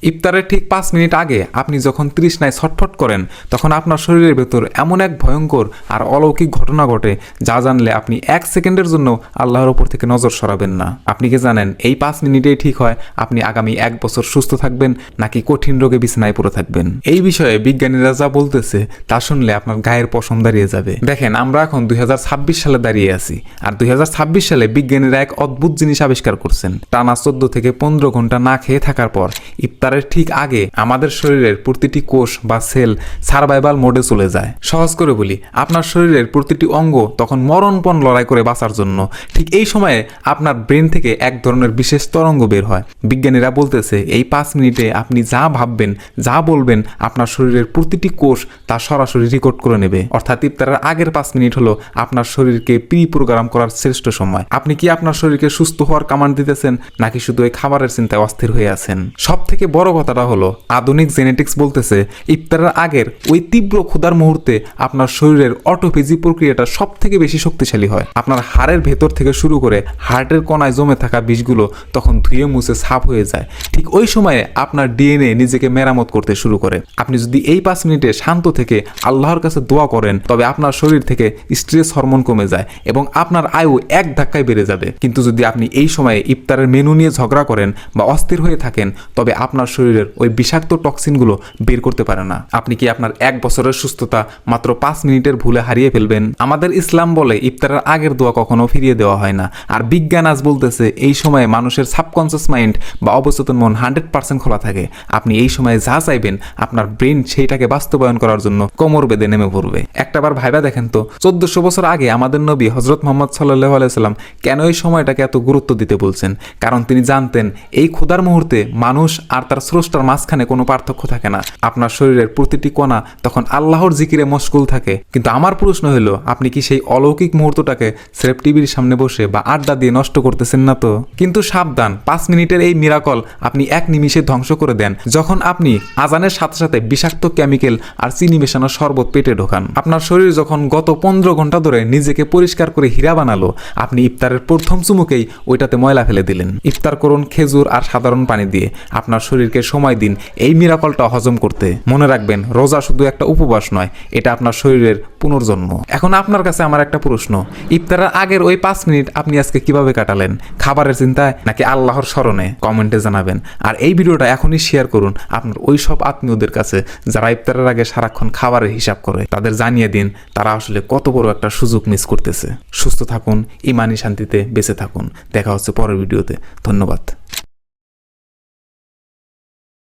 ইফতারের ঠিক 5 মিনিট আগে আপনি যখন তৃষ্ণায় ছটফট করেন তখন আপনার শরীরের ভেতর এমন এক ভয়ঙ্কর আর অলৌকিক ঘটনা ঘটে যা জানলে আপনি 1 সেকেন্ডের জন্য আল্লাহর ওপর থেকে নজর সরাবেন না। আপনি কি জানেন এই 5 মিনিটেই ঠিক হয় আপনি আগামী 1 বছর সুস্থ থাকবেন নাকি কঠিন রোগে বিছানায় পড়ে থাকবেন। এই বিষয়ে বিজ্ঞানীরা যা বলতেছে তা শুনলে আপনার গায়ের পশম দাঁড়িয়ে যাবে। দেখেন আমরা এখন 2026 সালে দাঁড়িয়ে আছি আর 2026 সালে বিজ্ঞানীরা এক অদ্ভুত জিনিস আবিষ্কার করছেন। টানা 14 থেকে 15 ঘন্টা না খেয়ে থাকার পর ইফতারের ঠিক আগে আমাদের শরীরের প্রতিটি কোষ বা সেল সার্ভাইভাল মোডে চলে যায়। সহজ করে বলি, আপনার শরীরের প্রতিটি অঙ্গ তখন মরণপণ লড়াই করে বাঁচার জন্য। ঠিক এই সময়ে আপনার ব্রেন থেকে এক ধরনের বিশেষ তরঙ্গ বের হয়। বিজ্ঞানীরা বলতেছে এই 5 মিনিটে আপনি যা ভাববেন, যা বলবেন, আপনার শরীরের প্রতিটি কোষ তা সরাসরি রেকর্ড করে নেবে। অর্থাৎ ইফতারের আগের 5 মিনিট হলো আপনার শরীরকে প্রি প্রোগ্রাম করার শ্রেষ্ঠ সময়। আপনি কি আপনার শরীরকে সুস্থ হওয়ার কমান্ড দিতেছেন নাকি শুধু এই খাবারের চিন্তায় অস্থির হয়ে আছেন? সব থেকে বড় কথাটা হলো আধুনিক জেনেটিক্স বলতেছে ইফতারের আগের ওই তীব্র ক্ষুধার মুহূর্তে আপনার শরীরের অটোফেজি প্রক্রিয়াটা সব থেকে বেশি শক্তিশালী হয়। আপনার হাড়ের ভেতর থেকে শুরু করে হার্টের কণায় জমে থাকা বিষগুলো তখন ধুয়ে মুছে সাফ হয়ে যায়। ঠিক ওই সময়ে আপনার ডিএনএ নিজেকে মেরামত করতে শুরু করে। আপনি যদি এই 5 মিনিটে শান্ত থেকে আল্লাহর কাছে দোয়া করেন তবে আপনার শরীর থেকে স্ট্রেস হরমোন কমে যায় এবং আপনার আয়ু এক ধাক্কায় বেড়ে যাবে। কিন্তু যদি আপনি এই সময়ে ইফতারের মেনু নিয়ে ঝগড়া করেন বা অস্থির হয়ে থাকেন তবে আপনার শরীরের ওই বিষাক্ত টক্সিনগুলো বের করতে পারে না। আপনি কি আপনার 1 বছরের সুস্থতা মাত্র 5 মিনিটের ভুলে হারিয়ে ফেলবেন? আমাদের ইসলাম বলে ইফতারের আগের দোয়া কখনো ফিরিয়ে দেওয়া হয় না। আর বিজ্ঞান আজ বলতেছে এই সময়ে মানুষের সাবকনসিয়াস মাইন্ড বা অবচেতন মন 100% খোলা থাকে। আপনি এই সময়ে যা চাইবেন আপনার ব্রেন সেইটাকে বাস্তবায়ন করার জন্য কোমর বেঁধে নেমে পড়বে। একটাবার ভাইবা দেখেন তো 1400 বছর আগে আমাদের নবী হযরত মুহাম্মদ সাল্লাল্লাহু আলাইহি সাল্লাম কেন এই সময়টাকে এত গুরুত্ব দিতে বলছেন? কারণ তিনি জানতেন এই ক্ষুধার মুহূর্তে মানুষ আর তার স্রষ্টার মাঝখানে কোনো পার্থক্য থাকে না। আপনার শরীরের প্রতিটি কণা তখন আল্লাহর জিকিরে মশগুল থাকে। কিন্তু আমার প্রশ্ন হলো আপনি কি সেই অলৌকিক মুহূর্তটাকে স্রেফ টিভির সামনে বসে বা আড্ডা দিয়ে নষ্ট করতেছেন না তো? কিন্তু সাবধান, 5 মিনিটের এই মিরাকল আপনি 1 নিমিষে ধ্বংস করে দেন যখন আপনি আজানের সাথে সাথে বিষাক্ত কেমিক্যাল আর চিনি মেশানো শরবত পেটে ঢোকান। আপনার শরীর যখন গত 15 ঘন্টা ধরে নিজেকে পরিষ্কার করে হীরা বানালো আপনি ইফতারের প্রথম চুমুকেই ওইটাতে ময়লা ফেলে দিলেন। ইফতার করুন খেজুর আর সাধারণ পানি দিয়ে। আপনার শরীরকে সময় দিন এই মিরাকলটা হজম করতে। মনে রাখবেন রোজা শুধু একটা উপবাস নয়, এটা আপনার শরীরের পুনর্জন্ম। এখন আপনার কাছে আমার একটা প্রশ্ন, ইফতারের আগের ওই 5 মিনিট আপনি আজকে কিভাবে কাটালেন? খাবারের চিন্তায় নাকি আল্লাহর স্মরণে? কমেন্টে জানাবেন। আর এই ভিডিওটা এখনই শেয়ার করুন আপনার ওই সব আত্মীয়দের কাছে যারা ইফতারের আগে সারাক্ষণ খাবারের হিসাব করে। তাদের জানিয়ে দিন তারা আসলে কত বড় একটা সুযোগ মিস করতেছে। সুস্থ থাকুন, ইমানি শান্তিতে বেঁচে থাকুন। দেখা হচ্ছে পরের ভিডিওতে। ধন্যবাদ।